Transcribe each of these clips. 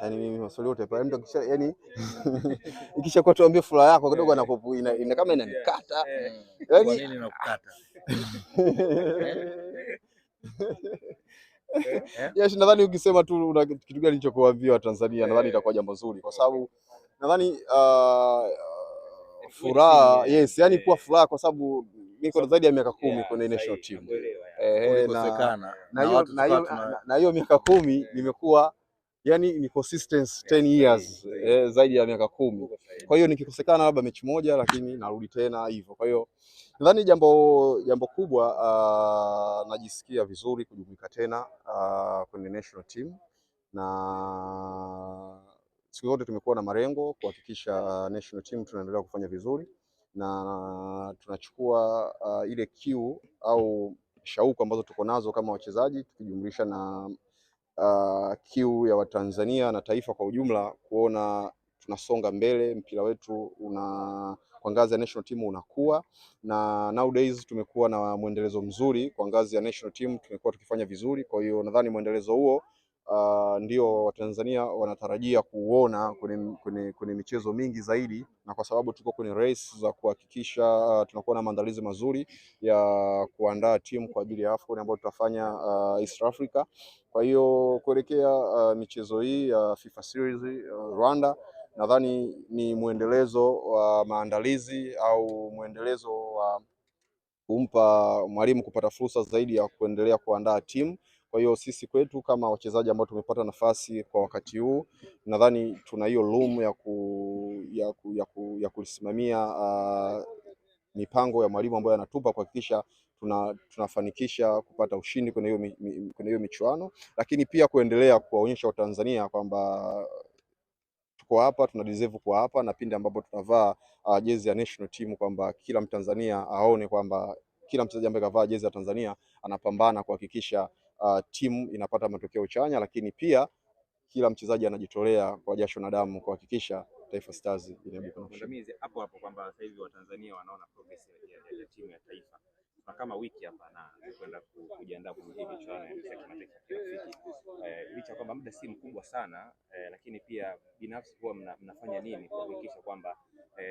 Yani mimi maswali yote pale mtu kisha yani ikisha kwa tuambie furaha yako kidogo anapopu ina kama inanikata. Kwa nini inakukata? Yes, nadhani ukisema tu una kitu gani cha kuwaambia Watanzania nadhani itakuwa jambo zuri kwa sababu nadhani furaha yani kuwa furaha kwa sababu niko zaidi ya miaka 10 kwenye national team. Na hiyo miaka 10 nimekuwa yani ni consistency 10 years zaidi ya miaka 10. Kwa hiyo nikikosekana labda mechi moja lakini narudi tena hivyo. Kwa hiyo nadhani jambo kubwa najisikia vizuri kujumuika tena kwenye national team, na siku zote tumekuwa na malengo kuhakikisha national team tunaendelea kufanya vizuri na tunachukua ile kiu au shauku ambazo tuko nazo kama wachezaji tukijumlisha na kiu ya Watanzania na taifa kwa ujumla kuona tunasonga mbele, mpira wetu kwa ngazi ya national team unakuwa, na nowadays tumekuwa na mwendelezo mzuri kwa ngazi ya national team, tumekuwa tukifanya vizuri. Kwa hiyo nadhani mwendelezo huo ndio Watanzania wanatarajia kuona kwenye michezo mingi zaidi, na kwa sababu tuko kwenye race za kuhakikisha tunakuwa na maandalizi mazuri ya kuandaa timu kwa ajili ya AFCON ambayo tutafanya East Africa. Kwa hiyo kuelekea michezo hii ya FIFA Series Rwanda, nadhani ni mwendelezo wa maandalizi au mwendelezo wa kumpa mwalimu kupata fursa zaidi ya kuendelea kuandaa timu. Kwa hiyo sisi kwetu kama wachezaji ambao tumepata nafasi kwa wakati huu, nadhani tuna hiyo room ya kusimamia mipango ya mwalimu ambayo anatupa kuhakikisha tunafanikisha kupata ushindi kwenye hiyo michuano, lakini pia kuendelea kuwaonyesha Watanzania kwamba tuko hapa, tuna deserve kuwa hapa, na pindi ambapo tunavaa jezi ya national team kwamba kila Mtanzania aone kwamba kila mchezaji ambaye kavaa jezi ya Tanzania anapambana kuhakikisha timu inapata matokeo chanya, lakini pia kila mchezaji anajitolea kwa jasho na damu kuhakikisha Taifa Stars inaibuka na ushindi. Hapo kwamba sasa hivi Watanzania wanaona progress ya timu ya taifa. Na kama wiki hapa na kwenda kujiandaa kwenye hii michuano ya kimataifa kirafiki. Licha kwamba muda si mkubwa sana, lakini pia binafsi huwa mnafanya nini kuhakikisha kwamba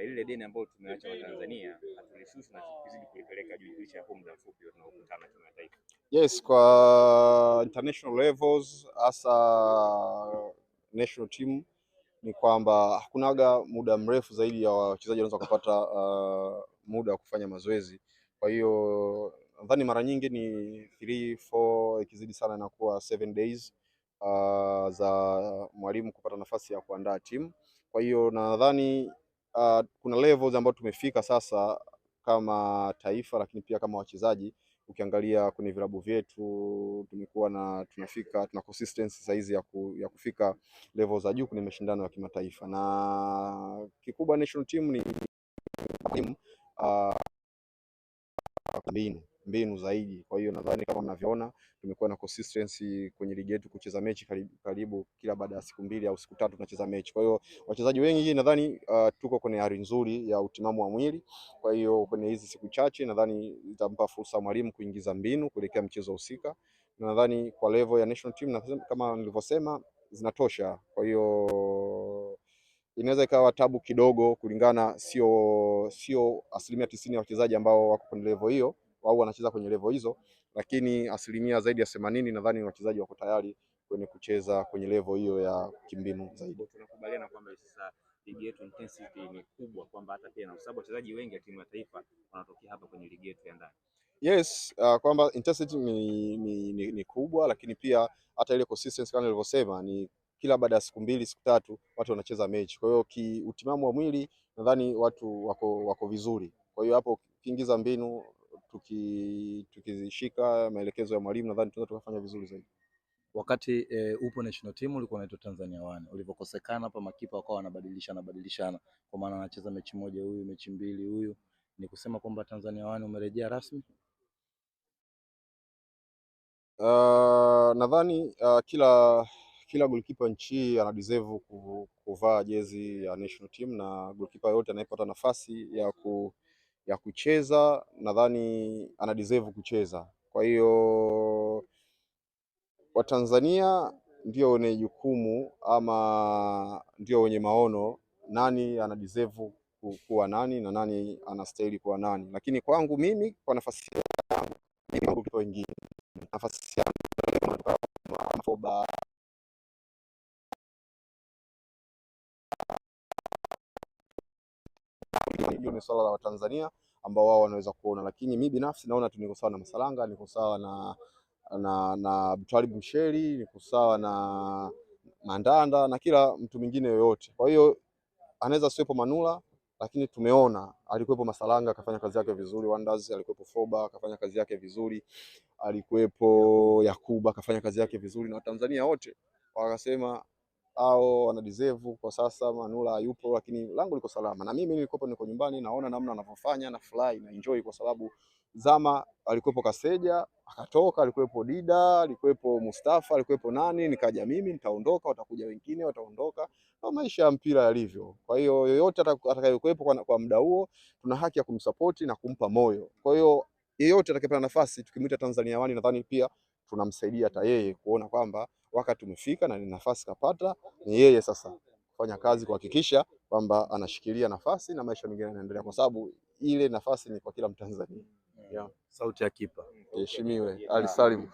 ile deni ambayo tumeacha Watanzania hatulishushi na kuzidi kulipeleka juu licha ya muda mfupi tunaokutana timu ya taifa? Yes, kwa international levels hasa national team ni kwamba hakunaga muda mrefu zaidi ya wachezaji wanaweza kupata muda wa kufanya mazoezi. Kwa hiyo nadhani mara nyingi ni 3-4, ikizidi sana inakuwa 7 days za mwalimu kupata nafasi ya kuandaa timu. Kwa hiyo nadhani kuna levels ambazo tumefika sasa kama taifa, lakini pia kama wachezaji. Ukiangalia kwenye vilabu vyetu tumekuwa tuna consistency saizi ya kufika level za juu kwenye mashindano ya kimataifa, na kikubwa national team ni mbinu zaidi. Kwa hiyo nadhani kama mnavyoona tumekuwa na consistency kwenye ligi yetu kucheza mechi karibu kila baada ya siku 2 au siku 3 tunacheza mechi. Kwa hiyo wachezaji wengi nadhani tuko kwenye hali nzuri ya utimamu wa mwili. Kwa hiyo kwenye hizi siku chache nadhani itampa fursa mwalimu kuingiza mbinu kuelekea mchezo husika, na nadhani kwa level ya national team kama nilivyosema zinatosha. Kwa hiyo inaweza ikawa tabu kidogo kulingana, sio 90% ya wachezaji ambao wako kwenye level hiyo au wanacheza kwenye level hizo, lakini asilimia zaidi ya 80 nadhani wachezaji wako tayari kwenye kucheza kwenye level hiyo ya kimbinu zaidi. Tunakubaliana kwamba sasa ligi yetu intensity ni kubwa, kwamba hata pia na sababu wachezaji wengi wa timu ya taifa wanatokea hapa kwenye ligi yetu ya ndani. Yes, kwamba intensity ni kubwa, lakini pia hata ile consistency kama nilivyosema ni kila baada ya siku 2 siku 3 watu wanacheza mechi. Kwa hiyo utimamu wa mwili nadhani watu wako vizuri. Kwa hiyo hapo ukiingiza mbinu, tukizishika maelekezo ya mwalimu, nadhani tunaweza tukafanya vizuri zaidi. Wakati upo national team ulikuwa unaitwa Tanzania One, ulivyokosekana hapa makipa wakawa wanabadilishana, kwa maana anacheza mechi moja huyu, mechi 2 huyu, ni kusema kwamba Tanzania One umerejea rasmi? Nadhani kila goalkeeper nchi ana deserve kuvaa jezi ya national team, na goalkeeper yote anayepata nafasi ya kucheza nadhani ana deserve kucheza. Kwa hiyo Watanzania ndio wenye jukumu ama ndio wenye maono nani ana deserve kuwa nani na nani anastahili kuwa nani, lakini kwangu mimi, kwa nafasi yangu mimi kuliko wengine, nafasi yangu hiyo ni swala la Watanzania ambao wao wanaweza kuona, lakini mimi binafsi naona tu niko sawa na Masalanga, niko sawa na Twalibu Msheli, niko sawa na Mandanda na kila mtu mwingine yoyote. Kwa hiyo anaweza siwepo Manula, lakini tumeona alikuwepo Masalanga akafanya kazi yake vizuri, Wonders alikuwepo, Foba akafanya kazi yake vizuri, alikuwepo Yakuba akafanya kazi yake vizuri, na Watanzania wote wakasema au wana deserve. Kwa sasa Manula hayupo, lakini langu liko salama, na mimi niko nyumbani, naona namna anavyofanya na fly na enjoy, kwa sababu zama alikuwepo Kaseja akatoka, alikuwepo Dida, alikuwepo Mustafa, alikuwepo nani, nikaja mimi, nitaondoka, watakuja wengine, wataondoka, na maisha ya mpira yalivyo. Kwa hiyo yoyote atakayekuwepo kwa muda huo, tuna haki ya kumsupport na kumpa moyo. Kwa hiyo yeyote atakayepata nafasi, tukimwita Tanzania One, nadhani pia tunamsaidia hata yeye kuona kwamba wakati umefika na ni nafasi kapata, ni yeye sasa kufanya kazi kuhakikisha kwamba anashikilia nafasi na maisha mengine yanaendelea, kwa sababu ile nafasi ni kwa kila Mtanzania. Sauti ya kipa Heshimiwe Ali Salim.